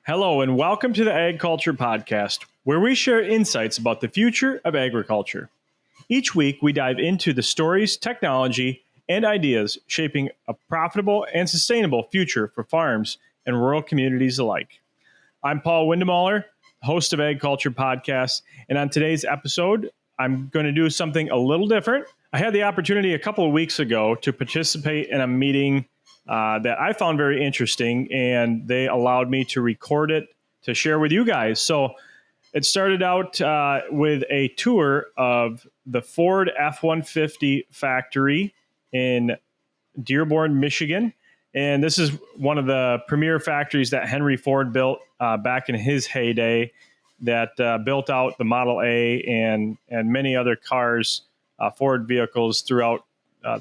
Hello, and welcome to the AgCulture Podcast, where we share insights about the future of agriculture. Each week, we dive into the stories, technology, and ideas shaping a profitable and sustainable future for farms and rural communities alike. I'm Paul Windemaller, host of AgCulture Podcast, and on today's episode, I'm going to do something a little different. I had the opportunity a couple of weeks ago to participate in a meeting that I found very interesting, and they allowed me to record it to share with you guys. So it started out with a tour of the Ford F-150 factory in Dearborn, Michigan. And this is one of the premier factories that Henry Ford built back in his heyday that built out the Model A and many other cars, Ford vehicles throughout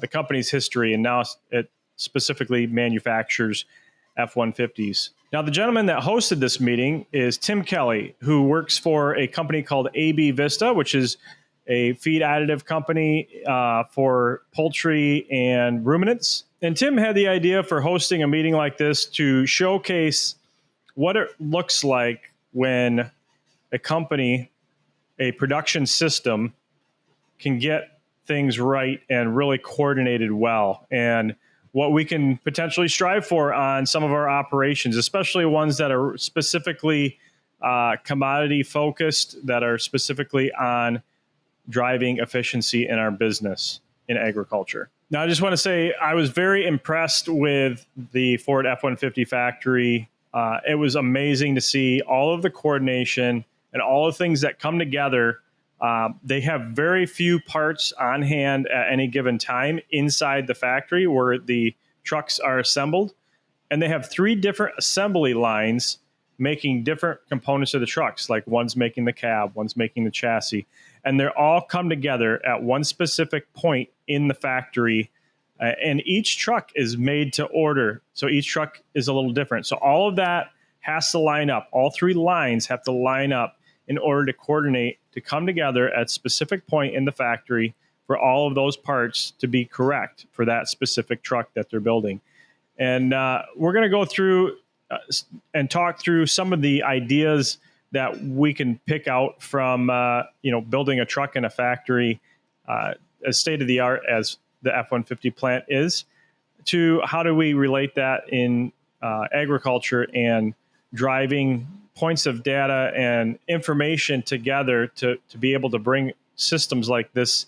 the company's history. And now it specifically manufactures F-150s. Now, the gentleman that hosted this meeting is Tim Kelly, who works for a company called AB Vista, which is a feed additive company for poultry and ruminants. And Tim had the idea for hosting a meeting like this to showcase what it looks like when a company, a production system, can get things right and really coordinated well, and what we can potentially strive for on some of our operations, especially ones that are specifically commodity focused, that are specifically on driving efficiency in our business in agriculture. Now, I just want to say I was very impressed with the Ford F-150 factory. It was amazing to see all of the coordination and all the things that come together. They have very few parts on hand at any given time inside the factory where the trucks are assembled. And they have 3 different assembly lines making different components of the trucks, like one's making the cab, one's making the chassis. And they're all come together at one specific point in the factory. And each truck is made to order. So each truck is a little different. So all of that has to line up. All 3 lines have to line up in order to coordinate to come together at a specific point in the factory for all of those parts to be correct for that specific truck that they're building. And we're going to go through and talk through some of the ideas that we can pick out from building a truck in a factory as state-of-the-art as the F-150 plant is, to how do we relate that in agriculture and driving points of data and information together to be able to bring systems like this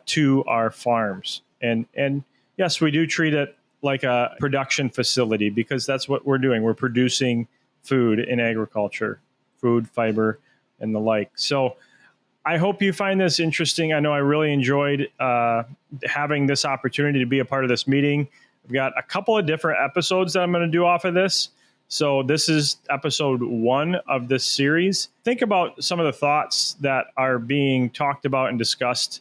to our farms. And yes, we do treat it like a production facility because that's what we're doing. We're producing food in agriculture, food, fiber, and the like. So I hope you find this interesting. I know I really enjoyed having this opportunity to be a part of this meeting. I've got a couple of different episodes that I'm going to do off of this. So this is episode 1 of this series. Think about some of the thoughts that are being talked about and discussed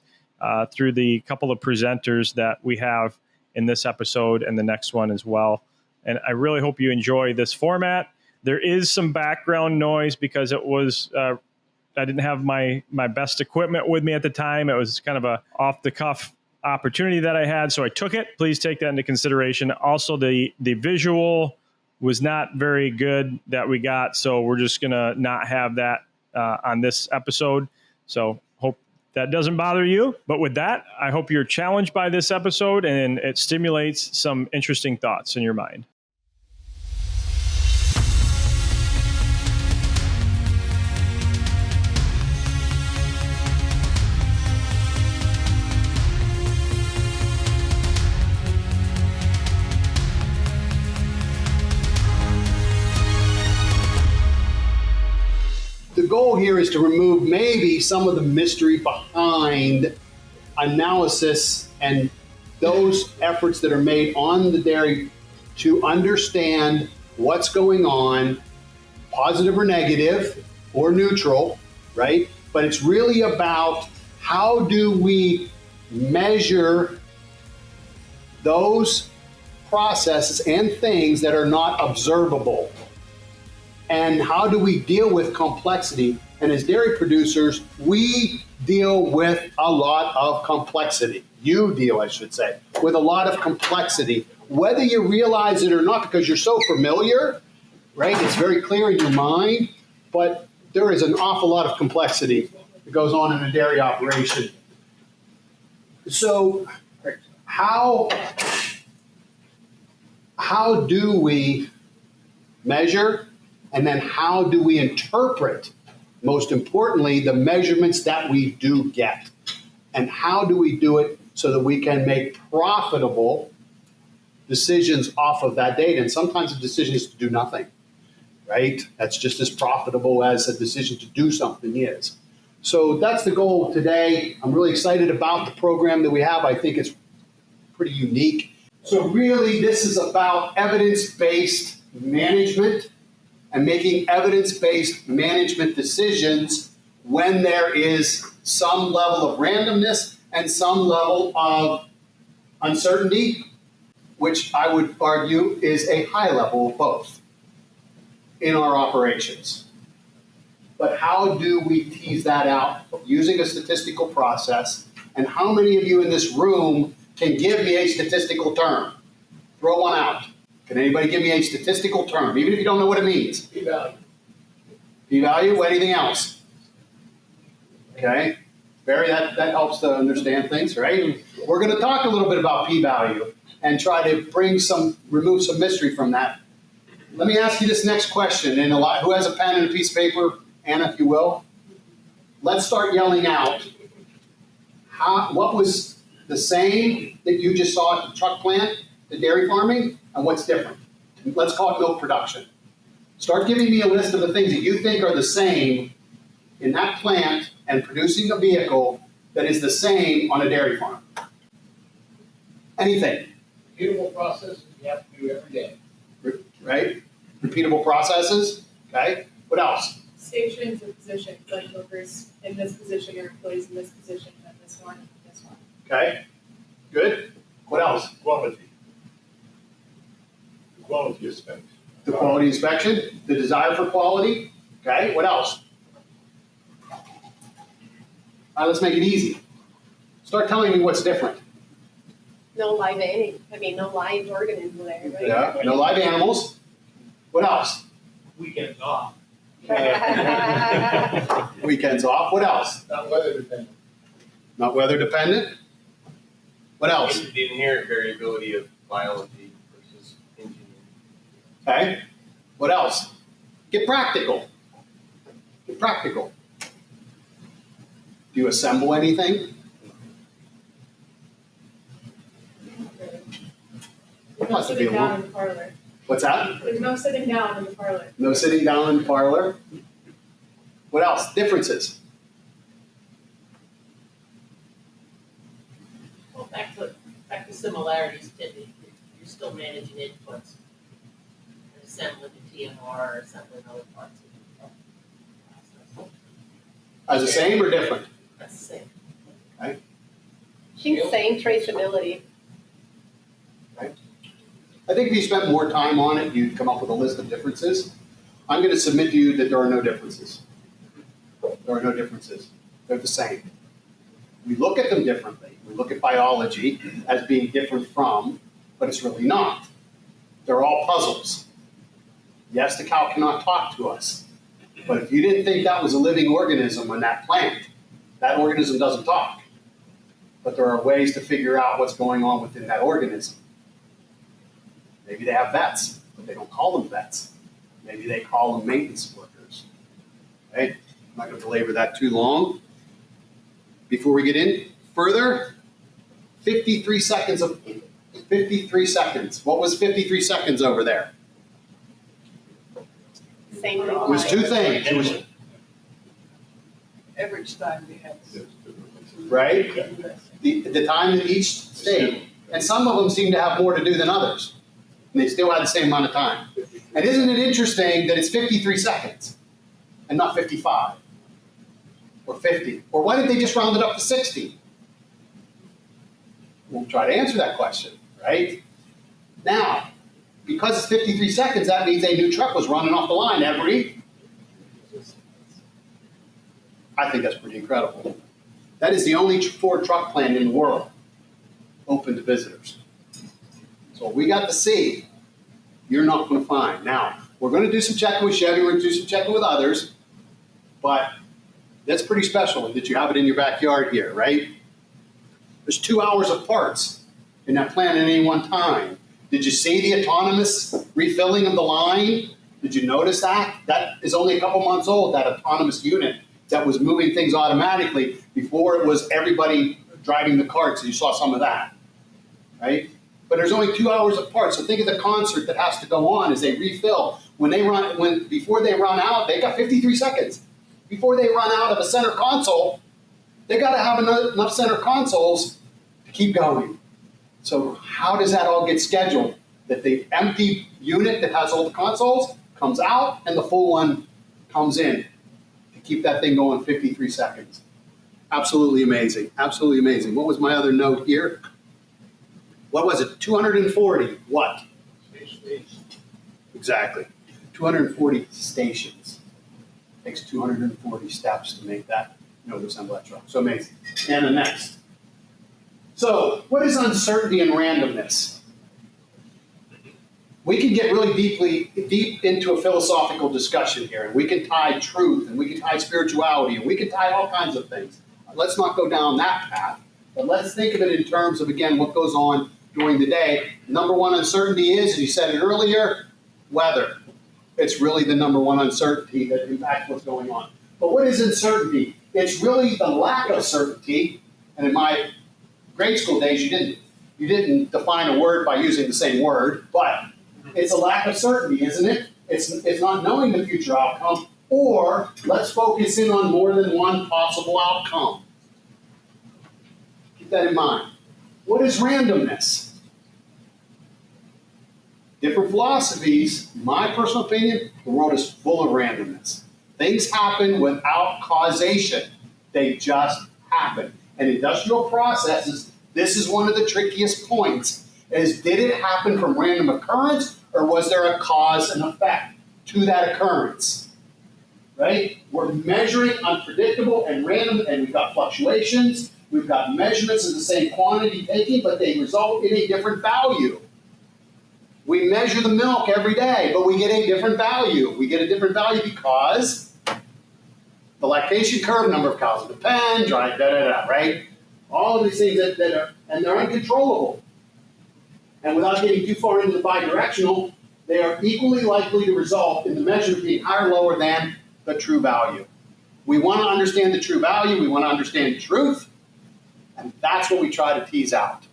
through the couple of presenters that we have in this episode and the next one as well. And I really hope you enjoy this format. There is some background noise because it was, I didn't have my best equipment with me at the time. It was kind of a off-the-cuff opportunity that I had, so I took it. Please take that into consideration. Also, the visual was not very good that we got, so we're just going to not have that on this episode. So hope that doesn't bother you. But with that, I hope you're challenged by this episode and it stimulates some interesting thoughts in your mind. The goal here is to remove maybe some of the mystery behind analysis and those efforts that are made on the dairy to understand what's going on, positive or negative or neutral, right? But it's really about how do we measure those processes and things that are not observable. And how do we deal with complexity? And as dairy producers, we deal with a lot of complexity. You deal, I should say, with a lot of complexity, whether you realize it or not, because you're so familiar right? It's very clear in your mind, but there is an awful lot of complexity that goes on in a dairy operation. So how do we measure, and then how do we interpret, most importantly, the measurements that we do get? And how do we do it so that we can make profitable decisions off of that data? And sometimes the decision is to do nothing, right? That's just as profitable as a decision to do something is. So that's the goal today. I'm really excited about the program that we have. I think it's pretty unique. So really, this is about evidence-based management and making evidence-based management decisions when there is some level of randomness and some level of uncertainty, which I would argue is a high level of both in our operations. But how do we tease that out using a statistical process? And how many of you in this room can give me a statistical term? Throw one out. Can anybody give me a statistical term, even if you don't know what it means? P-value. P-value, anything else? Okay. Barry, that helps to understand things, right? We're going to talk a little bit about p-value and try to remove some mystery from that. Let me ask you this next question, and who has a pen and a piece of paper? Anna, if you will. Let's start yelling out. What was the same that you just saw at the truck plant, the dairy farming, and what's different? Let's call it milk production. Start giving me a list of the things that you think are the same in that plant and producing a vehicle that is the same on a dairy farm. Anything. Repeatable processes you have to do every day. Right? Repeatable processes. Okay. What else? Stations or positions, like workers in this position or employees in this position, and this one, and this one. Okay. Good. What else? Quality. The quality aspect. The quality inspection, the desire for quality. Okay. What else? All right, let's make it easy. Start telling me what's different. No live organisms there, right? Yeah. No live animals. What else? Weekends off. Weekends off. What else? Not weather dependent. Not weather dependent. What else? The inherent variability of biology versus engineering. Okay. What else? Get practical. Get practical. Do you assemble anything? There's no sitting down in the parlor. What's that? There's no sitting down in the parlor. No sitting down in the parlor. What else? Differences. Well, back to similarities, Timmy. You're still managing inputs, assembling the TMR, assembling other parts of the process. As the same or different? That's the same. Okay. I think same traceability. I think if you spent more time on it, you'd come up with a list of differences. I'm going to submit to you that there are no differences. There are no differences. They're the same. We look at them differently. We look at biology as being different from, but it's really not. They're all puzzles. Yes, the cow cannot talk to us. But if you didn't think that was a living organism on that plant, that organism doesn't talk. But there are ways to figure out what's going on within that organism. Maybe they have vets, but they don't call them vets. Maybe they call them maintenance workers. Okay? I'm not going to belabor that too long. Before we get in further, 53 seconds. What was 53 seconds over there? Same It was two things. It was, Average time we have. right? The time in each state. And some of them seem to have more to do than others. And they still had the same amount of time. And isn't it interesting that it's 53 seconds and not 55 or 50? Or why didn't they just round it up to 60? We'll try to answer that question, right? Now, because it's 53 seconds, that means a new truck was running off the line every... I think that's pretty incredible. That is the only Ford truck plant in the world open to visitors. So what we got to see, you're not going to find. Now, We're going to do some checking with Chevy. We're going to do some checking with others. But that's pretty special that you have it in your backyard here, right? There's 2 hours of parts in that plant at any one time. Did you see the autonomous refilling of the line? Did you notice that? That is only a couple months old, that autonomous unit that was moving things automatically before it was everybody driving the carts. You saw some of that, right? But there's only 2 hours of parts. So think of the concert that has to go on as they refill. Before they run out, they got 53 seconds. Before they run out of a center console, they got to have enough center consoles to keep going. So how does that all get scheduled? That the empty unit that has all the consoles comes out and the full one comes in to keep that thing going 53 seconds. Absolutely amazing. Absolutely amazing. What was my other note here? What was it? 240 what? Exactly. 240 stations. It takes 240 steps to make that assemble that truck. So amazing. And the next. So what is uncertainty and randomness? We can get really deep into a philosophical discussion here, and we can tie truth, and we can tie spirituality, and we can tie all kinds of things. Let's not go down that path, but let's think of it in terms of, again, what goes on during the day. Number one uncertainty is, as you said it earlier, weather. It's really the number one uncertainty that impacts what's going on. But what is uncertainty? It's really the lack of certainty, and in my grade school days, you didn't define a word by using the same word, but it's a lack of certainty, isn't it? It's not knowing the future outcome, or let's focus in on more than one possible outcome. Keep that in mind. What is randomness? Different philosophies, in my personal opinion, the world is full of randomness. Things happen without causation. They just happen. And industrial processes, this is one of the trickiest points, is did it happen from random occurrence, or was there a cause and effect to that occurrence? Right? We're measuring unpredictable and random, and we've got fluctuations. We've got measurements of the same quantity taken, but they result in a different value. We measure the milk every day, but we get a different value. We get a different value because the lactation curve, number of cows in the pen, dry, right? All of these things that are, and they're uncontrollable. And without getting too far into the bidirectional, they are equally likely to result in the measurement being higher or lower than the true value. We want to understand the true value. We want to understand truth. And that's what we try to tease out.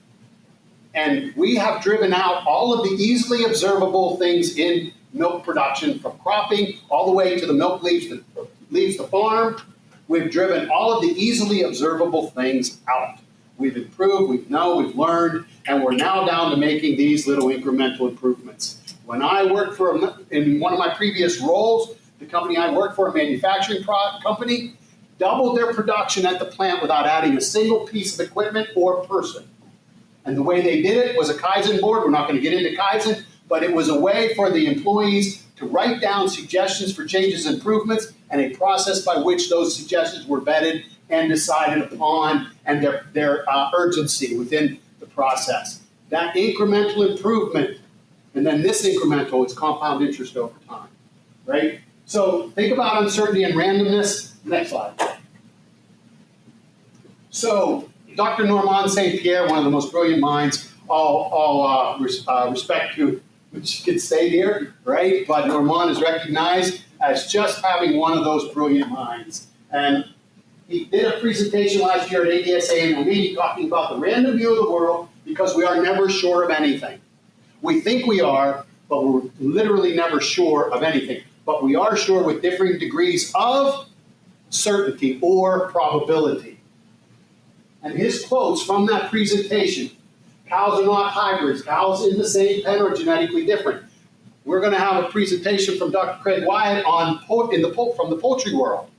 And we have driven out all of the easily observable things in milk production, from cropping all the way to the milk leaves the farm. We've driven all of the easily observable things out. We've improved, we've learned, and we're now down to making these little incremental improvements. When I worked in one of my previous roles, the company I worked for, a manufacturing company, doubled their production at the plant without adding a single piece of equipment or person. And the way they did it was a Kaizen board. We're not going to get into Kaizen, but it was a way for the employees to write down suggestions for changes and improvements, and a process by which those suggestions were vetted and decided upon, and their urgency within the process. That incremental improvement, and then this incremental, is compound interest over time, right? So think about uncertainty and randomness. Next slide. So Dr. Normand St. Pierre, one of the most brilliant minds, all respect to, which could stay here, right? But Normand is recognized as just having one of those brilliant minds. And he did a presentation last year at ADSA and meeting talking about the random view of the world, because we are never sure of anything. We think we are, but we're literally never sure of anything. But we are sure with differing degrees of certainty or probability. And his quotes from that presentation: cows are not hybrids. Cows in the same pen are genetically different. We're going to have a presentation from Dr. Craig Wyatt from the poultry world.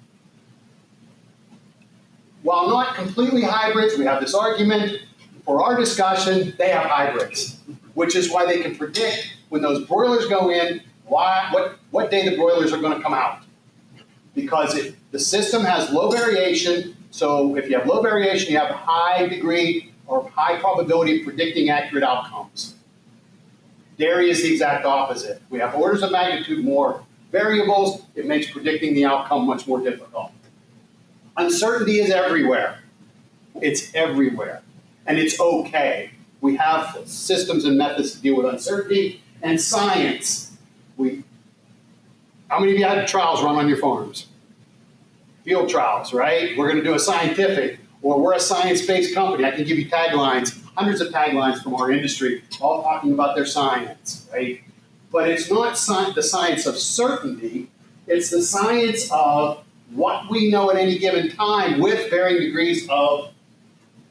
While not completely hybrids, we have this argument. For our discussion, they have hybrids, which is why they can predict when those broilers go in, what day the broilers are going to come out. Because the system has low variation, so if you have low variation, you have a high degree or high probability of predicting accurate outcomes. Dairy is the exact opposite. We have orders of magnitude more variables. It makes predicting the outcome much more difficult. Uncertainty is everywhere. It's everywhere. And it's okay. We have systems and methods to deal with uncertainty and science. How many of you had trials run on your farms? Field trials, right? We're going to do a scientific, or we're a science-based company. I can give you taglines, hundreds of taglines from our industry, all talking about their science, right? But it's not the science of certainty. It's the science of what we know at any given time with varying degrees of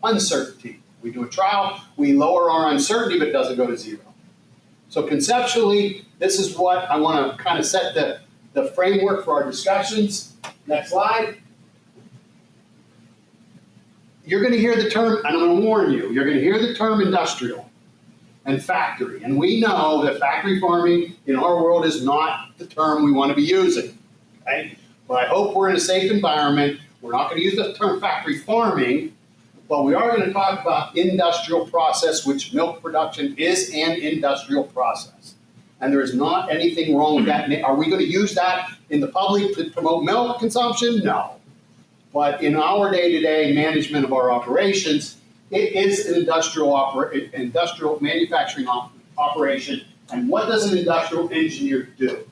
uncertainty. We do a trial, we lower our uncertainty, but it doesn't go to zero. So conceptually, this is what I want to kind of set the framework for our discussions. Next slide. You're going to hear the term, and I'm going to warn you, you're going to hear the term industrial and factory. And we know that factory farming in our world is not the term we want to be using. Okay? But I hope we're in a safe environment. We're not going to use the term factory farming, but we are going to talk about industrial process, which milk production is an industrial process. And there is not anything wrong with that. Are we going to use that in the public to promote milk consumption? No. But in our day-to-day management of our operations, it is an industrial manufacturing operation. And what does an industrial engineer do?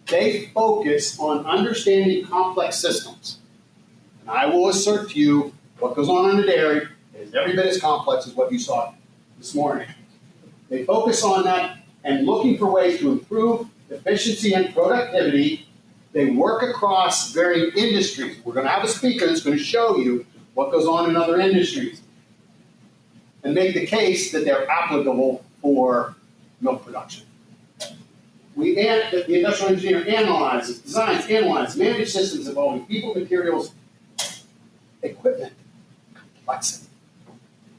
They focus on understanding complex systems. And I will assert to you, what goes on in the dairy is every bit as complex as what you saw this morning. They focus on that and looking for ways to improve efficiency and productivity. They work across varying industries. We're going to have a speaker that's going to show you what goes on in other industries and make the case that they're applicable for milk production. The industrial engineer analyzes, designs, analyzes, manages systems involving people, materials, equipment, complexity,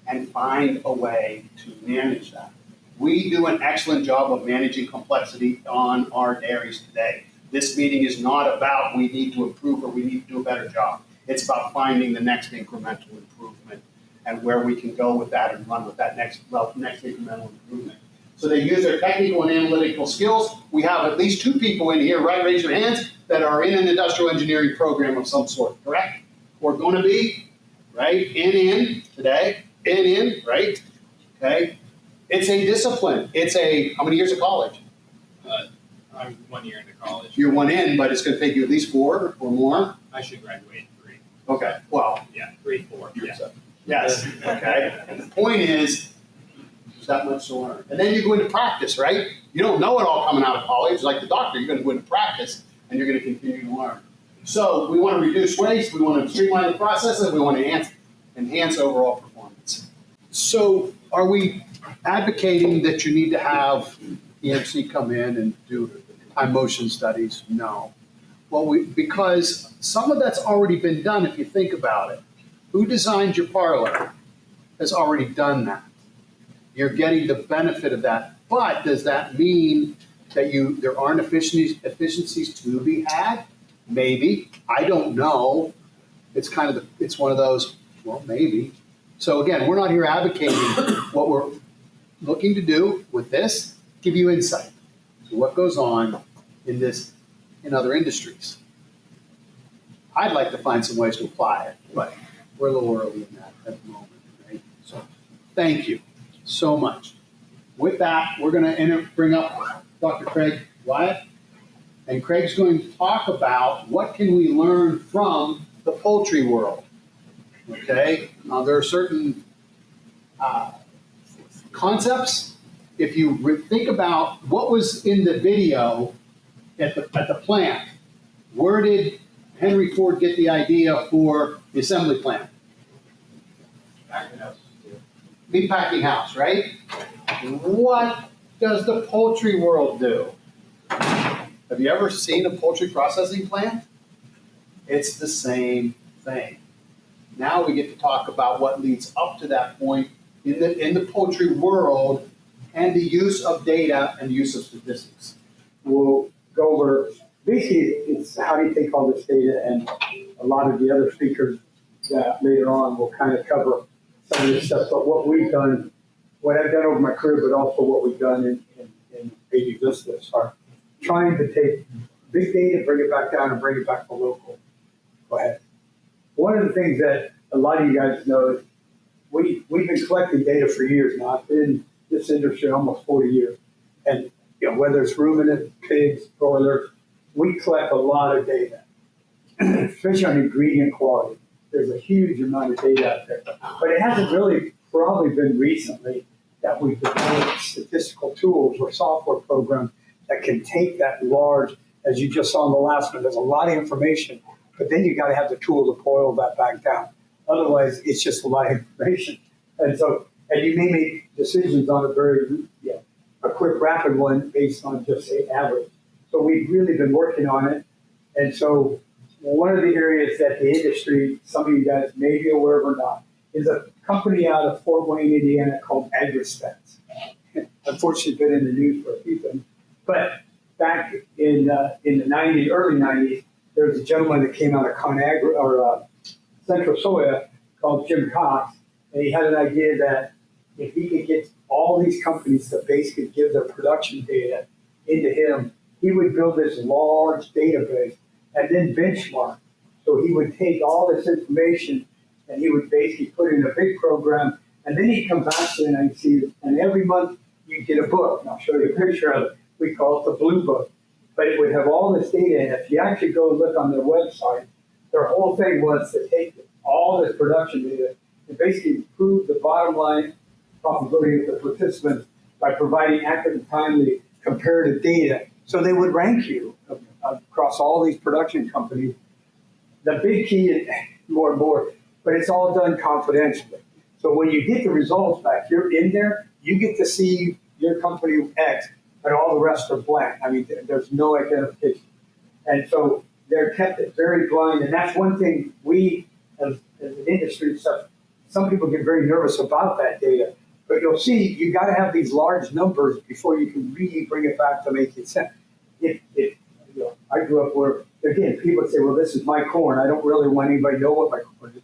and find a way to manage that. We do an excellent job of managing complexity on our dairies today. This meeting is not about we need to improve or we need to do a better job. It's about finding the next incremental improvement and where we can go with that and run with that next incremental improvement. So they use their technical and analytical skills. We have at least 2 people in here, right? Raise your hands, that are in an industrial engineering program of some sort, correct? Or going to be, right? In today, right? Okay. It's a discipline. How many years of college? I'm 1 year into college. You're 1 in, but it's going to take you at least 4 or more? I should graduate in 3. Okay, well. Yeah, 3, 4. Yeah. Yes, okay. And the point is, there's that much to learn. And then you go into practice, right? You don't know it all coming out of college. Like the doctor, you're going to go into practice, and you're going to continue to learn. So we want to reduce waste. We want to streamline the processes. We want to enhance overall performance. So are we advocating that you need to have EMC come in and do time motion studies? No. Well, because some of that's already been done if you think about it. Who designed your parlor has already done that. You're getting the benefit of that. But does that mean that there aren't efficiencies to be had? Maybe. I don't know. It's it's one of those, well, maybe. So again, we're not here advocating. What we're looking to do with this, give you insight to what goes on in other industries. I'd like to find some ways to apply it, but we're a little early in that at the moment, right? So thank you so much. With that, we're going to bring up Dr. Craig Wyatt, and Craig's going to talk about what can we learn from the poultry world. Okay, there are certain concepts. If you think about what was in the video at the plant, where did Henry Ford get the idea for the assembly plant? Meat packing house, right? What does the poultry world do? Have you ever seen a poultry processing plant? It's the same thing. Now we get to talk about what leads up to that point in the poultry world and the use of data and the use of statistics. We'll go over, basically, it's how do you take all this data, and a lot of the other speakers that later on will kind of cover some of this stuff. But what we've done, what I've done over my career, but also what we've done in AB Vista, are trying to take big data, bring it back down, and bring it back to local. Go ahead. One of the things that a lot of you guys know is we've been collecting data for years now. I've been in this industry almost 40 years. And whether it's ruminant, pigs, broilers, we collect a lot of data, especially on ingredient quality. There's a huge amount of data out there. But it hasn't really probably been recently that we've developed statistical tools or software programs that can take that large, as you just saw in the last one, there's a lot of information, but then you got to have the tool to boil that back down. Otherwise, it's just a lot of information. And you may make decisions on a quick, rapid one based on just, say, average. So we've really been working on it. And so one of the areas that the industry, some of you guys may be aware of or not, is a company out of Fort Wayne, Indiana called AgCulture. Unfortunately, been in the news for a few things. But back in the 90s, early 90s, there was a gentleman that came out of ConAgra or Central Soya called Jim Cox, and he had an idea that if he could get all these companies to basically give their production data into him, he would build this large database and then benchmark. So he would take all this information and he would basically put it in a big program, and then he'd come back to it and see, and every month you get a book, and I'll show you a picture of it. We call it the Blue Book. But it would have all this data, and if you actually go and look on their website, their whole thing was to take all this production data and basically improve the bottom line profitability of the participants by providing accurate and timely comparative data. So they would rank you across all these production companies. The big key is more and more, but it's all done confidentially. So when you get the results back, you're in there, you get to see your company X, but all the rest are blank. I mean, there's no identification. And so they're kept it very blind. And that's one thing we, as an industry, some people get very nervous about that data. But you'll see, you got to have these large numbers before you can really bring it back to make it sense. I grew up where, again, people would say, well, this is my corn. I don't really want anybody to know what my corn is.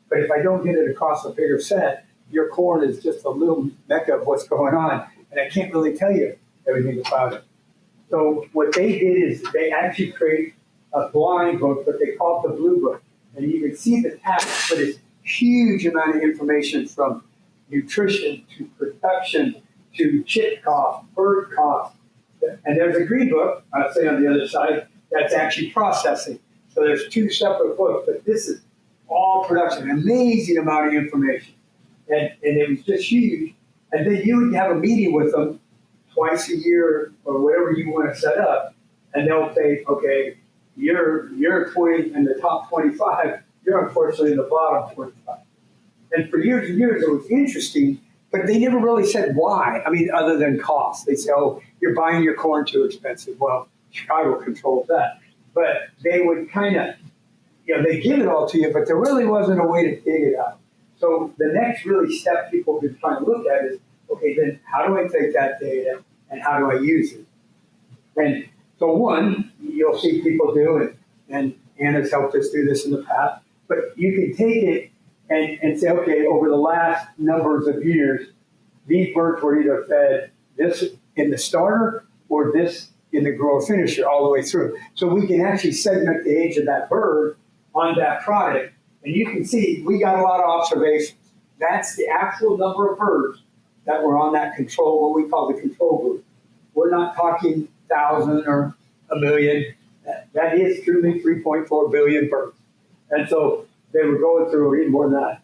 But if I don't get it across a bigger set, your corn is just a little mecca of what's going on. And I can't really tell you everything about it. So what they did is they actually create a blind book, but they call it the Blue Book. And you can see the tax, but it's huge amount of information from nutrition to production to chip cost, bird cost. And there's a green book, I'll say on the other side, that's actually processing. So there's two separate books, but this is all production, an amazing amount of information. And it was just huge. And then you would have a meeting with them twice a year or whatever you want to set up. And they'll say, okay, you're 20 in the top 25, you're unfortunately in the bottom 25. And for years and years, it was interesting, but they never really said why. I mean, other than cost. They say, oh, you're buying your corn too expensive. Well, Chicago controls that. But they would kind of, they give it all to you, but there really wasn't a way to dig it out. So the next really step people have been trying to look at is, okay, then how do I take that data and how do I use it? And so one, you'll see people do, and Anna's helped us do this in the past, but you can take it and say, okay, over the last numbers of years, these birds were either fed this in the starter or this in the grower finisher all the way through. So we can actually segment the age of that bird on that product. And you can see we got a lot of observations. That's the actual number of birds that were on that control, what we call the control group. We're not talking 1,000 or 1 million. That is truly 3.4 billion birds. And so they were going through even more than that.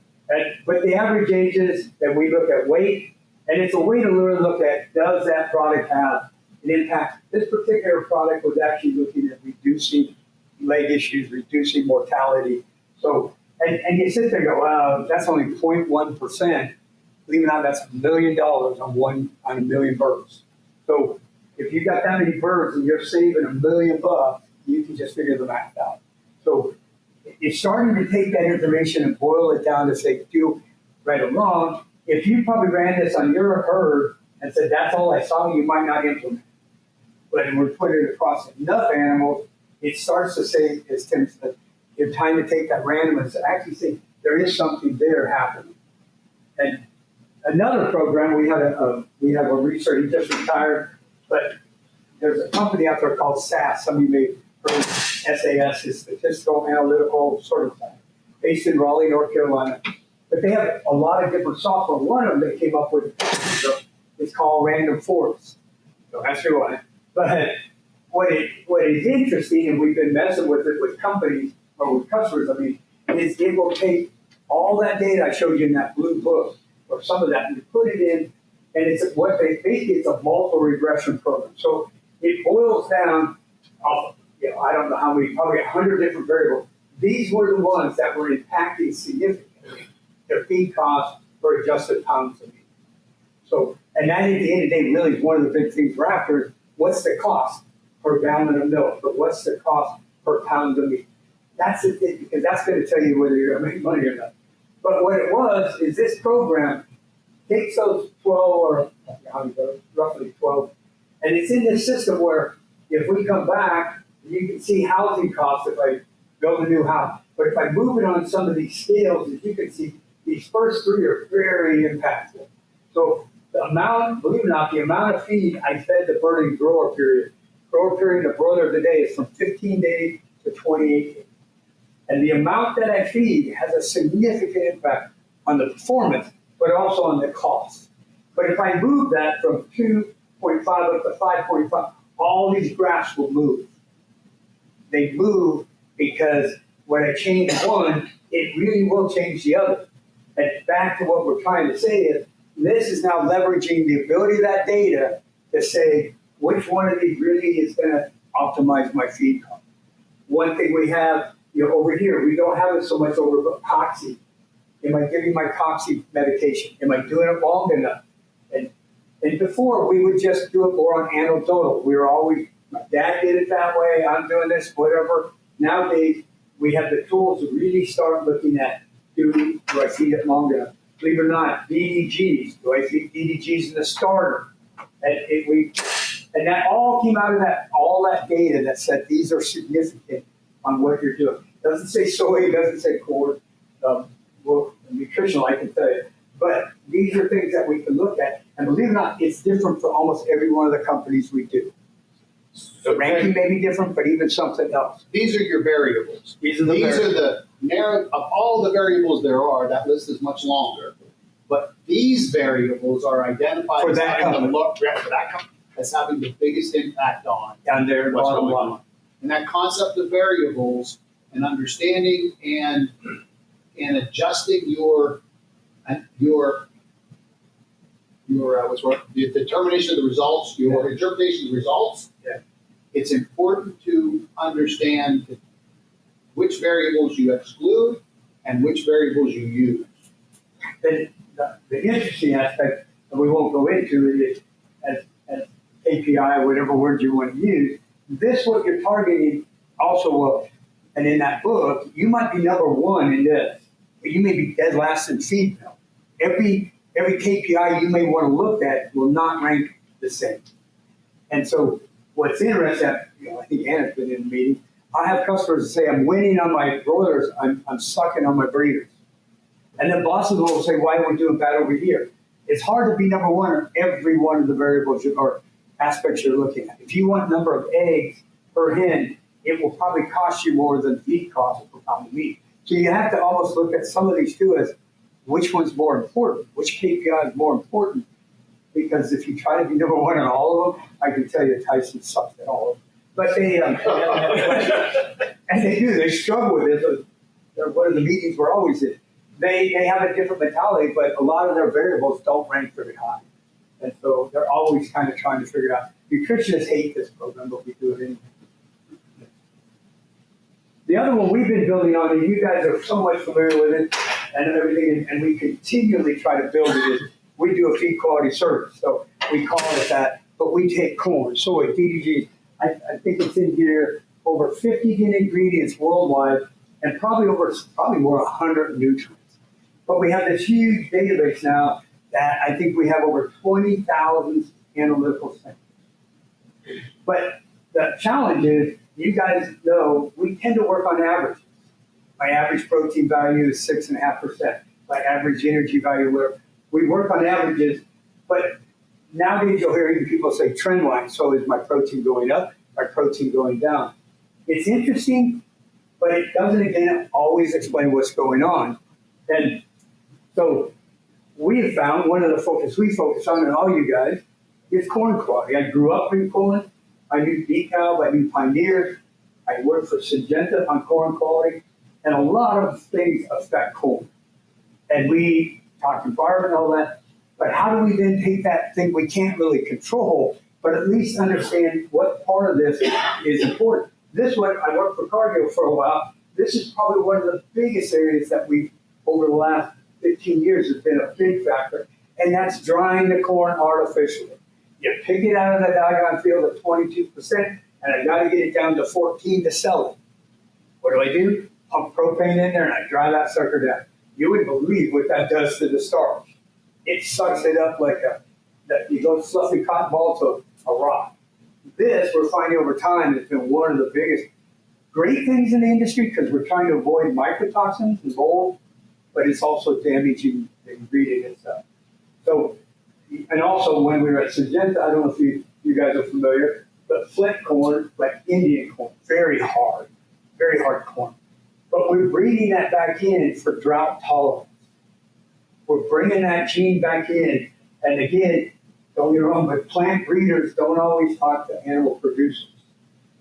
But the average ages that we look at weight, and it's a way to really look at, does that product have an impact? This particular product was actually looking at reducing leg issues, reducing mortality. So, and you sit there and go, wow, that's only 0.1%. Believe it or not, that's $1 million on 1 million birds. So if you've got that many birds and you're saving $1 million, you can just figure the math out. So it's starting to take that information and boil it down to say, do right or wrong. If you probably ran this on your herd and said, that's all I saw, you might not implement it. But when we put it across enough animals, it starts to say, as Tim said, it's time to take that random and actually say, there is something there happening. And another program, we have a researcher, he just retired, but there's a company out there called SAS. Some of you may have heard SAS is Statistical, Analytical, sort of thing, based in Raleigh, North Carolina. But they have a lot of different software. One of them they came up with is called Random Forest. So that's your one. But what is interesting, and we've been messing with it with companies or with customers, I mean, is it will take all that data I showed you in that blue book, or some of that, and you put it in, and it's what they think it's a multiple regression program. So it boils down, I don't know how many, probably 100 different variables. These were the ones that were impacting significantly their feed costs per adjusted pounds of meat. So, and that at the end of the day really is one of the big things we're after is what's the cost per gallon of milk, but what's the cost per pound of meat? That's the thing, because that's going to tell you whether you're going to make money or not. But what it was is this program takes those 12 or roughly 12, and it's in this system where if we come back, you can see housing costs if I build a new house. But if I move it on some of these scales, as you can see, these first three are very impactful. So the amount, believe it or not, the amount of feed I fed the bird in grower period the broiler of the day is from 15 days to 28 days. And the amount that I feed has a significant impact on the performance, but also on the cost. But if I move that from 2.5 up to 5.5, all these graphs will move. They move because when I change one, it really will change the other. And back to what we're trying to say is, this is now leveraging the ability of that data to say which one of these really is going to optimize my feed cost. One thing we have, over here, we don't have it so much over coxi. Am I giving my coxi medication? Am I doing it long enough? And before, we would just do it more on anecdotal. We were always, my dad did it that way, I'm doing this, whatever. Nowadays, we have the tools to really start looking at, do I feed it long enough? Believe it or not, DDGs. Do I feed DDGs in the starter? And that all came out of all that data that said these are significant on what you're doing. It doesn't say soy, it doesn't say corn. Well, nutritional, I can tell you. But these are things that we can look at. And believe it or not, it's different for almost every one of the companies we do. The ranking may be different, but even something else. These are your variables. These are the of all the variables there are, that list is much longer. But these variables are identified For as that having company. as having the biggest impact on down there, what's bottom going line. on. And that concept of variables and understanding and adjusting your the determination of the results, your interpretation of the results. Yeah. It's important to understand which variables you exclude and which variables you use. And the interesting aspect, and we won't go into it, is as KPI, whatever word you want to use, this what you're targeting also will, and in that book, you might be number one in this, but you may be dead last in feed mill. Every KPI you may want to look at will not rank the same. And so what's interesting, I think Anna's been in the meeting, I have customers that say, I'm winning on my broilers, I'm sucking on my breeders. And then bosses will say, why are we doing bad over here? It's hard to be number one on every one of the variables or aspects you're looking at. If you want number of eggs per hen, it will probably cost you more than feed costs per pound of meat. So you have to almost look at some of these too as which one's more important, which KPI is more important. Because if you try to be number one on all of them, I can tell you Tyson sucks at all of them. But they, and they do, they struggle with it. One of the meetings we're always in. They have a different mentality, but a lot of their variables don't rank very high. And so they're always kind of trying to figure it out. Nutritionists hate this program, but we do it anyway. The other one we've been building on, and you guys are so much familiar with it and everything, and we continually try to build it, is we do a feed quality service. So we call it that, but we take corn, soy, DDG. I think it's in here, over 50 ingredients worldwide, and probably more 100 nutrients. But we have this huge database now that I think we have over 20,000 analytical samples. But the challenge is, you guys know, we tend to work on averages. My average protein value is 6.5%. My average energy value, we work on averages, but nowadays you'll hear even people say trend line. So is my protein going up? My protein going down? It's interesting, but it doesn't, again, always explain what's going on. And so we have found one of the focus we focus on, and all you guys, is corn quality. I grew up in corn. I knew DeKalb, I knew Pioneer. I worked for Syngenta on corn quality, and a lot of things affect corn. And we talked environment and all that, but how do we then take that thing we can't really control, but at least understand what part of this is important? This one, I worked for Cargill for a while. This is probably one of the biggest areas that we, over the last 15 years, has been a big factor, and that's drying the corn artificially. You pick it out of the doggone field at 22%, and I got to get it down to 14 to sell it. What do? Pump propane in there, and I dry that sucker down. You wouldn't believe what that does to the starch. It sucks it up like you go fluffy cotton ball to a rock. This, we're finding over time, has been one of the biggest great things in the industry because we're trying to avoid mycotoxins and mold, but it's also damaging the ingredient itself. So, and also when we were at Syngenta, I don't know if you guys are familiar, but flint corn, like Indian corn, very hard corn. But we're breeding that back in for drought tolerance. We're bringing that gene back in. And again, don't get me wrong, but plant breeders don't always talk to animal producers.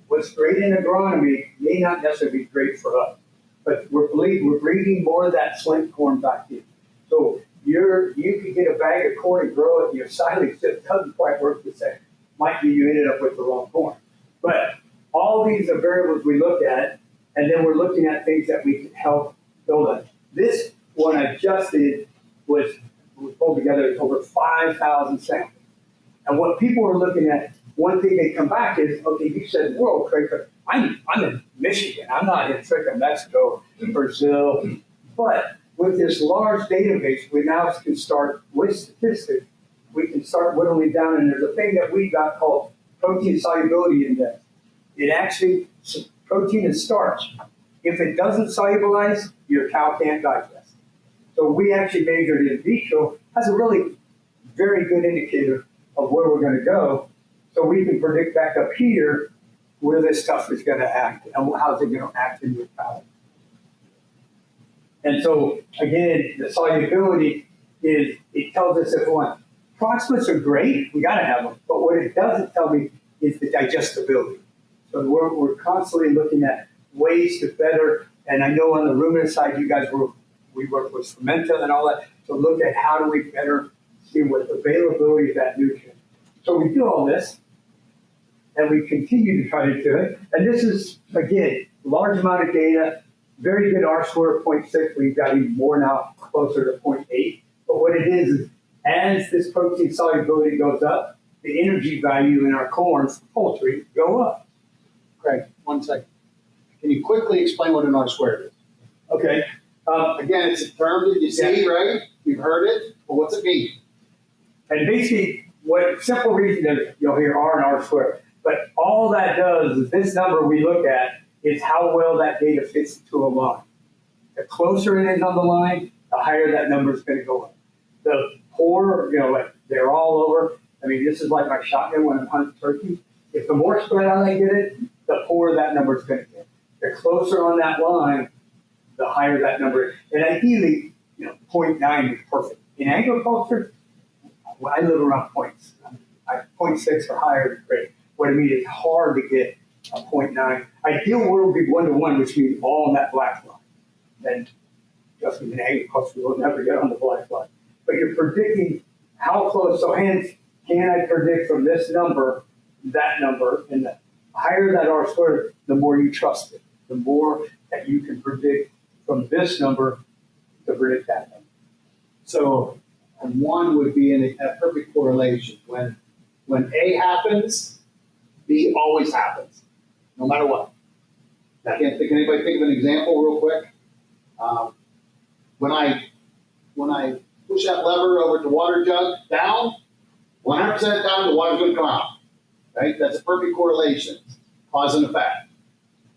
What's great in agronomy may not necessarily be great for us, but we're breeding more of that flint corn back in. So you could get a bag of corn and grow it, and your silage just doesn't quite work the same. Might be you ended up with the wrong corn. But all these are variables we look at, and then we're looking at things that we can help build on. This one I just did was pulled together over 5,000 samples. And what people are looking at, one thing they come back is, okay, you said world trade, but I'm in Michigan. I'm not in freaking Mexico, Brazil. But with this large database, we now can start with statistics. We can start whittling down, and there's a thing that we got called protein solubility index. It actually, protein is starch. If it doesn't solubilize, your cow can't digest. So we actually measured in vitro as a really very good indicator of where we're going to go. So we can predict back up here where this stuff is going to act and how's it going to act in your cow. And so, again, the solubility is, it tells us if one, proximals are great, we got to have them, but what it doesn't tell me is the digestibility. So we're constantly looking at ways to better, and I know on the ruminant side, you guys we work with fermenta and all that, to look at how do we better see what the availability of that nutrient. So we do all this, and we continue to try to do it. And this is, again, large amount of data, very good R-square of 0.6. We've got even more now, closer to 0.8. But what it is as this protein solubility goes up, the energy value in our corn for poultry go up. Craig, 1 second. Can you quickly explain what an R-squared is? Okay. Again, it's a term that you see, right? You've heard it, but what's it mean? And basically, what simple reason that you'll hear R and R squared, but all that does is this number we look at is how well that data fits into a line. The closer it is on the line, the higher that number is going to go up. The poorer, like they're all over. I mean, this is like my shotgun when I'm hunting turkey. If the more spread out I get it, the poorer that number is going to get. The closer on that line, the higher that number is. And ideally, 0.9 is perfect. In agriculture, I live around points. 0.6 or higher is great. What I mean is hard to get a 0.9. Ideal world would be 1-to-1, which means all on that black line. And just in agriculture, we'll never get on the black line. But you're predicting how close. So hence, can I predict from this number, that number, and the higher that R squared, the more you trust it. The more that you can predict from this number to predict that number. So, and one would be in a perfect correlation. When A happens, B always happens, no matter what. Can anybody think of an example real quick? When I push that lever over the water jug down, 100% of the time the water's going to come out. Right? That's a perfect correlation, cause and effect.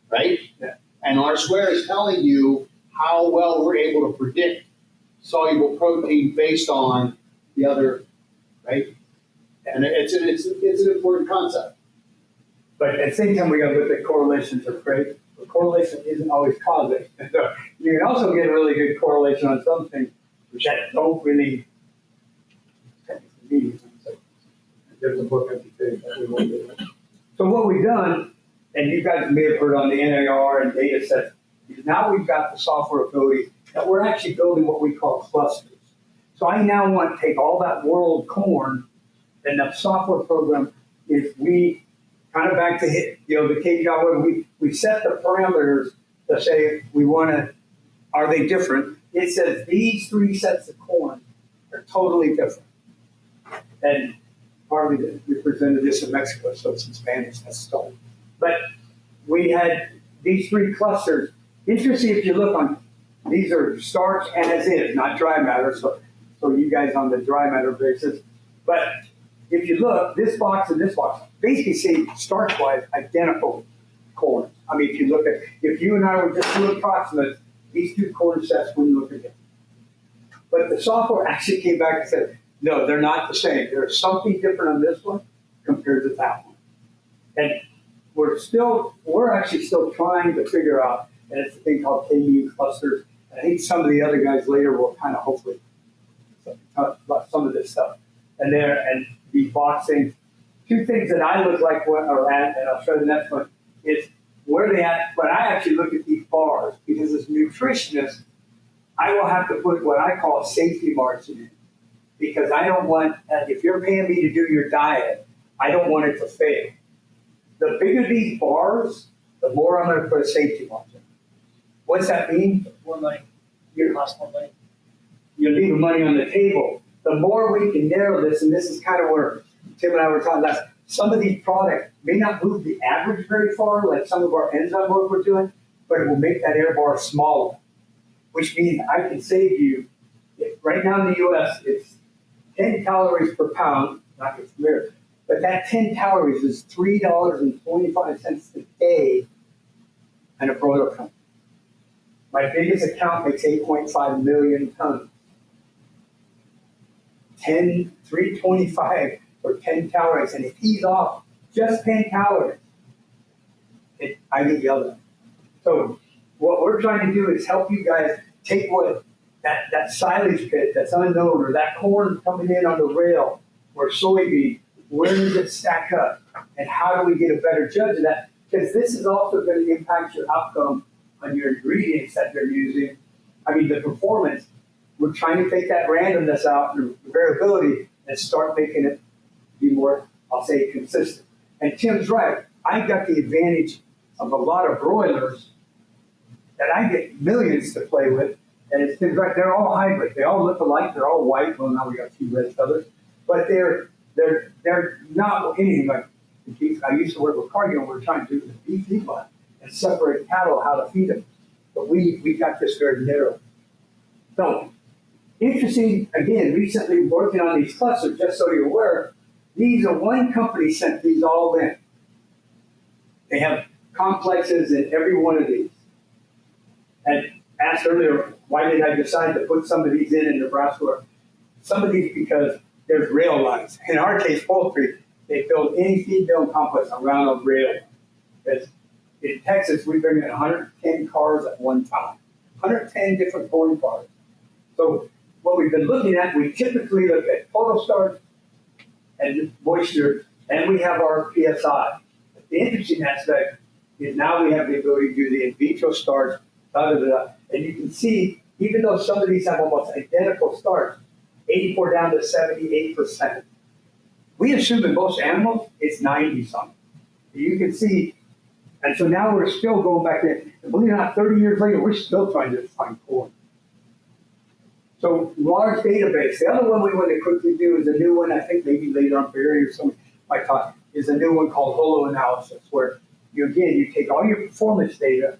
Right? Yeah. And R squared is telling you how well we're able to predict soluble protein based on the other, right? And it's an important concept. But at the same time, we got to look at correlations are great, but correlation isn't always causing. So you can also get a really good correlation on some things that don't really. There's a book I can say that we won't do. So what we've done, and you guys may have heard on the NAR and data sets, is now we've got the software ability that we're actually building what we call clusters. So I now want to take all that world corn, and the software program is we kind of back to the cage where we set the parameters to say we want to, are they different? It says these 3 sets of corn are totally different. And partly we presented this in Mexico, so it's in Spanish, that's stolen. But we had these 3 clusters. Interesting if you look on, these are starch and as is, not dry matter, so you guys on the dry matter basis. But if you look, this box and this box, basically say starch-wise, identical corn. I mean, if you look at, if you and I were just doing approximates, these 2 corn sets wouldn't look at it. But the software actually came back and said, no, they're not the same. There's something different on this one compared to that one. And we're actually still trying to figure out, and it's a thing called KU clusters. And I think some of the other guys later will kind of hopefully talk about some of this stuff. And these boxing, 2 things that I look like what are at, and I'll show you the next one, is where they at. But I actually look at these bars because as a nutritionist, I will have to put what I call a safety margin in. Because I don't want, if you're paying me to do your diet, I don't want it to fail. The bigger these bars, the more I'm going to put a safety margin. What's that mean? More money. Your cost more money. You're leaving money on the table. The more we can narrow this, and this is kind of where Tim and I were talking last, some of these products may not move the average very far, like some of our enzyme work we're doing, but it will make that air bar smaller, which means I can save you, right now in the US, it's 10 calories per pound, not get familiar, but that 10 calories is $3.25 a day in a broiler company. My biggest account makes 8.5 million tons. 325 for 10 calories, and if he's off just 10 calories, I get yelled at. So what we're trying to do is help you guys take what that silage pit that's unknown, or that corn coming in on the rail, or soybean, where does it stack up? And how do we get a better judge of that? Because this is also going to impact your outcome on your ingredients that they're using. I mean, the performance, we're trying to take that randomness out, the variability, and start making it be more, I'll say, consistent. And Tim's right. I got the advantage of a lot of broilers that I get millions to play with. And it's Tim's right. They're all hybrid. They all look alike. They're all white. Well, now we got 2 red feathers. But they're not anything like the beef. I used to work with Cargill, and we were trying to do the beef feedlot and separate cattle, how to feed them. But we got this very narrow. So, interesting, again, recently working on these clusters, just so you're aware, these are one company sent these all in. They have complexes in every one of these. And asked earlier, why did I decide to put some of these in Nebraska? Some of these because there's rail lines. In our case, Poultry, they build any feed mill complex around a rail. In Texas, we bring in 110 cars at one time, 110 different corn cars. So what we've been looking at, we typically look at total starch and moisture, and we have our PSI. The interesting aspect is now we have the ability to do the in vitro starch, and you can see, even though some of these have almost identical starch, 84 down to 78%. We assume in most animals, it's 90-something. You can see, and so now we're still going back in. And believe it or not, 30 years later, we're still trying to find corn. So large database. The other one we want to quickly do is a new one, I think maybe later on Barry or somebody might talk, is a new one called holo analysis, where you take all your performance data,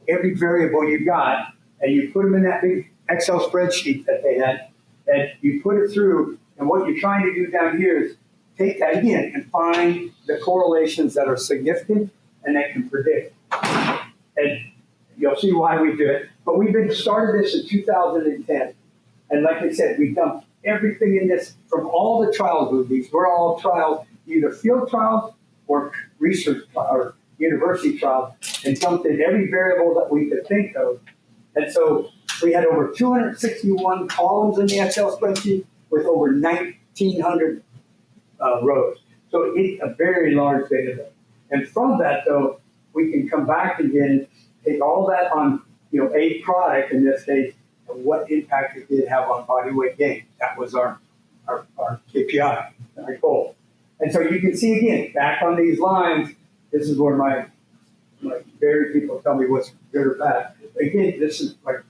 every variable you got, and you put them in that big Excel spreadsheet that they had, and you put it through, and what you're trying to do down here is take that again and find the correlations that are significant and that can predict. And you'll see why we do it. But we've started this in 2010. And like I said, we dumped everything in this, from all the trials of these, we're all trials, either field trials or research or university trials, and dumped in every variable that we could think of. And so we had over 261 columns in the Excel spreadsheet with over 1,900 rows. So it's a very large database. And from that, though, we can come back again, take all that on, a product in this case, and what impact it did have on body weight gain. That was our KPI, our goal. And so you can see again, back on these lines, this is where my very people tell me what's good or bad. Again, this is like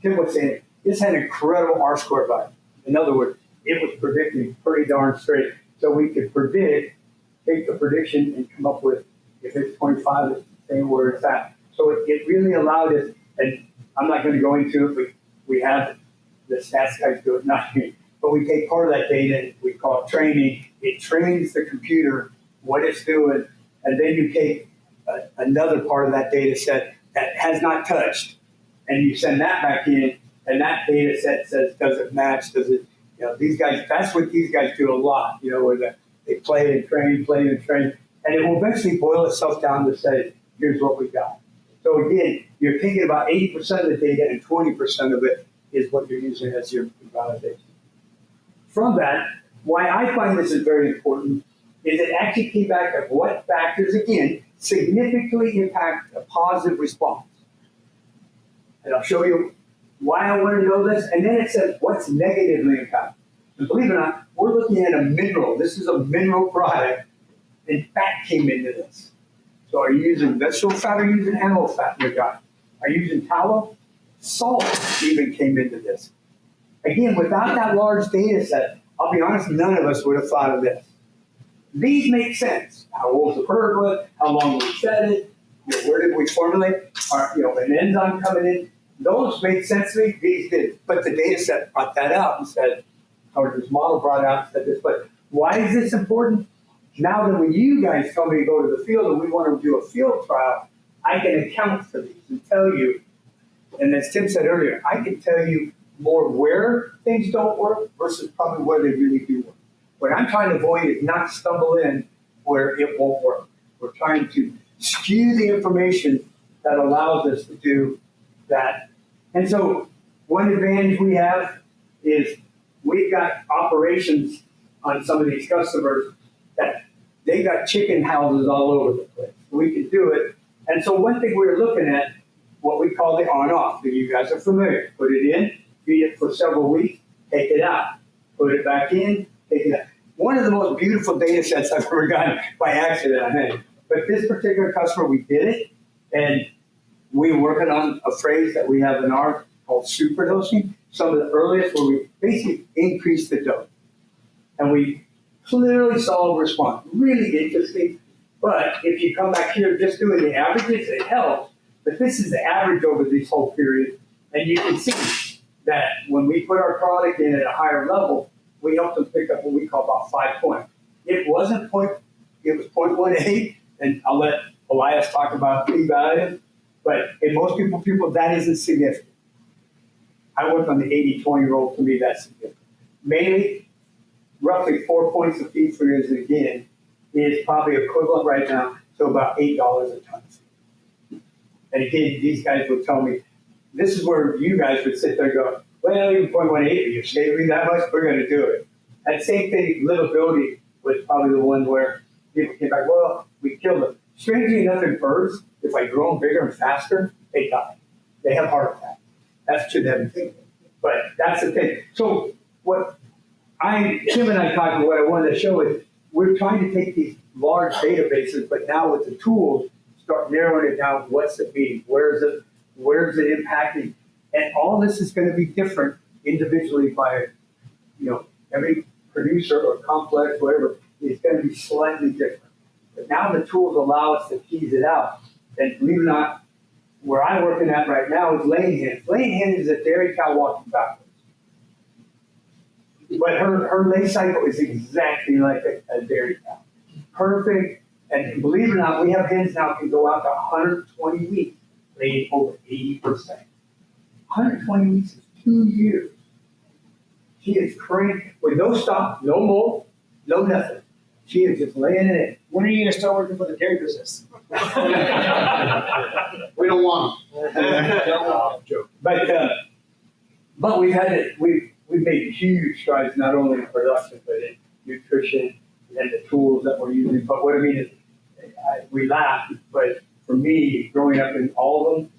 Tim was saying, this had an incredible R-square value. In other words, it was predicting pretty darn straight. So we could take the prediction and come up with, if it's 25, it's the same where it's at. So it really allowed us, and I'm not going to go into it, but we have the stats guys do it, not me. But we take part of that data and we call it training. It trains the computer what it's doing, and then you take another part of that data set that has not touched, and you send that back in, and that data set says, does it match? Does it, these guys, that's what these guys do a lot, where they play and train, and it will eventually boil itself down to say, here's what we got. So again, you're thinking about 80% of the data and 20% of it is what you're using as your validation. From that, why I find this is very important is it actually came back of what factors, again, significantly impact a positive response. And I'll show you why I want to know this. And then it says what's negatively impacted. And believe it or not, we're looking at a mineral. This is a mineral product, and fat came into this. So are you using vegetable fat or are you using animal fat in your diet? Are you using tallow? Salt even came into this. Again, without that large data set, I'll be honest, none of us would have thought of this. These make sense. How old the herd was, how long we fed it, where did we formulate, an enzyme coming in. Those made sense to me, these did. But the data set brought that out and said, or this model brought out and said this. But why is this important? Now that when you guys tell me to go to the field and we want to do a field trial, I can account for these and tell you, and as Tim said earlier, I can tell you more where things don't work versus probably where they really do work. What I'm trying to avoid is not stumble in where it won't work. We're trying to skew the information that allows us to do that. And so one advantage we have is we've got operations on some of these customers that they got chicken houses all over the place. We can do it. And so one thing we're looking at, what we call the on-off, that you guys are familiar. Put it in, feed it for several weeks, take it out. Put it back in, take it out. One of the most beautiful data sets I've ever gotten by accident, I think. But this particular customer, we did it, and we were working on a phrase that we have in our called superdosing. Some of the earliest where we basically increased the dose. And we clearly saw a response. Really interesting. But if you come back here just doing the averages, it helps. But this is the average over this whole period. And you can see that when we put our product in at a higher level, we helped them pick up what we call about 5 points. It wasn't it was 0.18, and I'll let Elias talk about p-value. But in most people, that isn't significant. I work on the 80-20 rule. To me, that's significant. Mainly, roughly 4 points of feed for yours, again, is probably equivalent right now to about $8 a ton. And again, these guys would tell me, this is where you guys would sit there and go, well, even 0.18, you're saving that much, we're going to do it. That same thing, livability was probably the one where people came back, well, we killed them. Strangely enough, in birds, if I grow them bigger and faster, they die. They have heart attacks. That's to them. But that's the thing. So what Tim and I talked about, what I wanted to show is we're trying to take these large databases, but now with the tools, start narrowing it down. What's it mean? Where is it impacting? And all this is going to be different individually by, every producer or complex, whatever, is going to be slightly different. But now the tools allow us to tease it out. And believe it or not, where I'm working at right now is laying hens. Laying hen is a dairy cow walking backwards. But her lay cycle is exactly like a dairy cow. Perfect. And believe it or not, we have hens now can go out to 120 weeks, laying over 80%. 120 weeks is 2 years. She is crank with no stop, no mold, no nothing. She is just laying it in. When are you gonna start working for the dairy business? We don't want them. Joke. But we've made huge strides not only in production but in nutrition and the tools that we're using. But what I mean is, we laugh, but for me, growing up in all of them,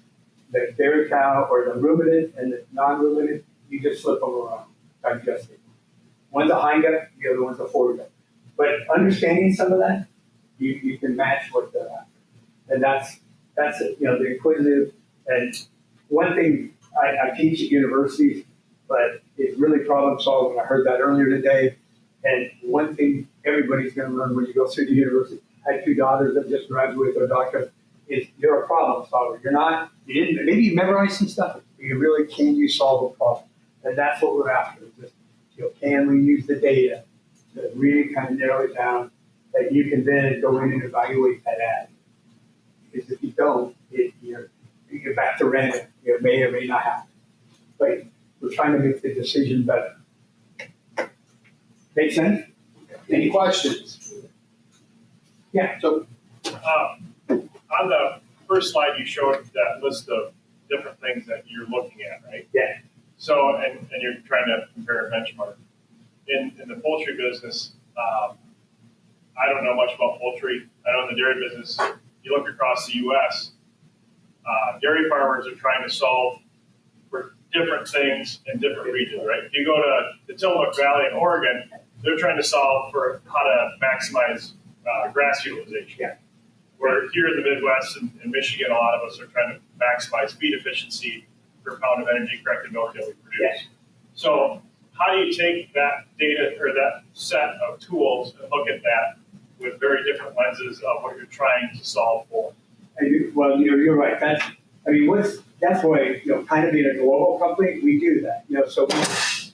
the dairy cow or the ruminant and the non-ruminant, you just flip them around, digest it. One's a hind gut, the other one's a forward gut. But understanding some of that, you can match what they're after. And that's it, the inquisitive. And one thing I teach at universities, but it's really problem solving. I heard that earlier today. And one thing everybody's going to learn when you go through the university, I had 2 daughters that just graduated their doctorate, is you're a problem solver. Maybe you memorize some stuff, but can you solve a problem? And that's what we're after. Just, can we use the data to really kind of narrow it down that you can then go in and evaluate that ad? Because if you don't, you're back to random. You may or may not happen. But we're trying to make the decision better. Make sense? Any questions? Yeah. So, On the first slide, you showed that list of different things that you're looking at, right? Yeah. So, and you're trying to compare a benchmark. In the poultry business, I don't know much about poultry. I know in the dairy business, you look across the U.S., dairy farmers are trying to solve for different things in different regions, right? If you go to the Tillamook Valley in Oregon, they're trying to solve for how to maximize grass utilization. Yeah. Where here in the Midwest and Michigan, a lot of us are trying to maximize feed efficiency per pound of energy-corrected milk that we produce. Yeah. So how do you take that data or that set of tools and look at that with very different lenses of what you're trying to solve for? You're right. That's why, kind of being a global company, we do that. So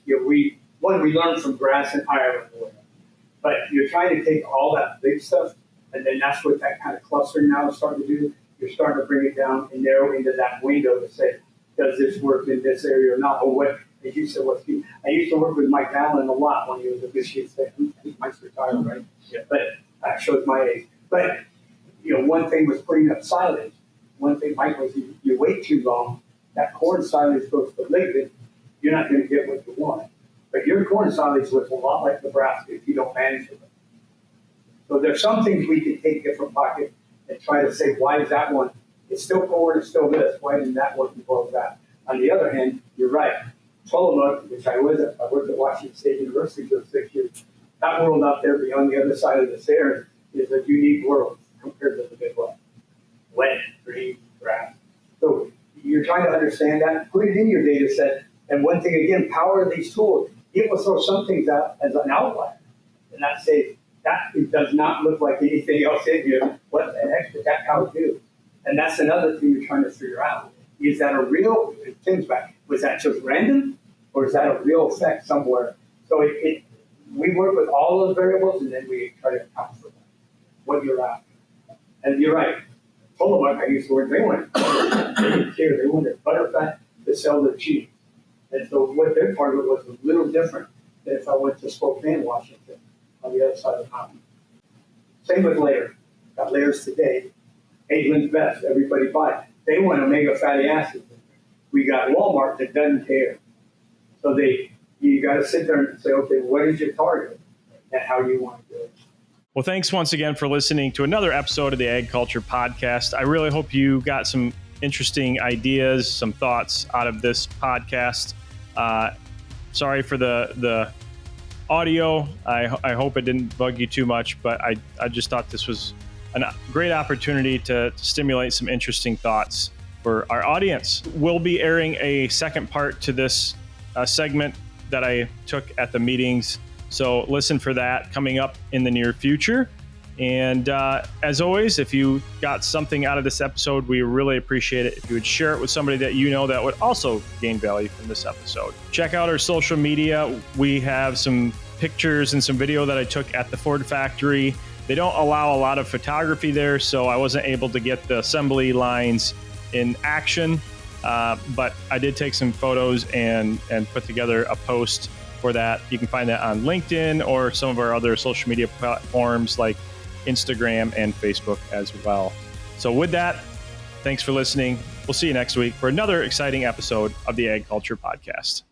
we learn from grass and Ireland, but you're trying to take all that big stuff, and then that's what that kind of clustering now is starting to do. You're starting to bring it down and narrow into that window to say, does this work in this area or not? Or what, as you said, I used to work with Mike Allen a lot when he was a Michigan State. I think Mike's retired, right? Yeah. But that shows my age. But, one thing was putting up silage. One thing, Mike, was you wait too long, that corn silage goes to lignin, you're not going to get what you want. But your corn silage looks a lot like Nebraska if you don't manage it. So there's some things we can take different pockets and try to say, why is that one? It's still corn, it's still this. Why didn't that work as well as that? On the other hand, you're right. Tillamook, which I worked at Washington State University for 6 years. That world out there beyond the other side of the stairs is a unique world compared to the Midwest. Wet, green, grass. So you're trying to understand that, put it in your data set. And one thing, again, power of these tools, it will throw some things out as an outlier. And that say, that it does not look like anything else in here. What the heck did that cow do? And that's another thing you're trying to figure out. Is that a real, Tim's back, was that just random? Or is that a real effect somewhere? So we work with all those variables and then we try to account for that, what you're after. And you're right. Tillamook, I used to work, they didn't care. They wanted butterfat to sell their cheese. And so what their target was a little different than if I went to Spokane, Washington, on the other side of the mountain. Same with layer. Got layers today. Hageland's Best, everybody buys. They want omega fatty acids. We got Walmart that doesn't care. So you got to sit there and say, okay, what is your target and how you want to do it? Well, thanks once again for listening to another episode of the AgCulture Podcast. I really hope you got some interesting ideas, some thoughts out of this podcast. Sorry for the audio. I hope it didn't bug you too much, but I just thought this was a great opportunity to stimulate some interesting thoughts for our audience. We'll be airing a second part to this segment that I took at the meetings. So listen for that coming up in the near future. And as always, if you got something out of this episode, we really appreciate it if you would share it with somebody that you know that would also gain value from this episode. Check out our social media. We have some pictures and some video that I took at the Ford factory. They don't allow a lot of photography there, so I wasn't able to get the assembly lines in action. But I did take some photos and put together a post for that. You can find that on LinkedIn or some of our other social media platforms like Instagram and Facebook as well. So with that, thanks for listening. We'll see you next week for another exciting episode of the AgCulture Podcast.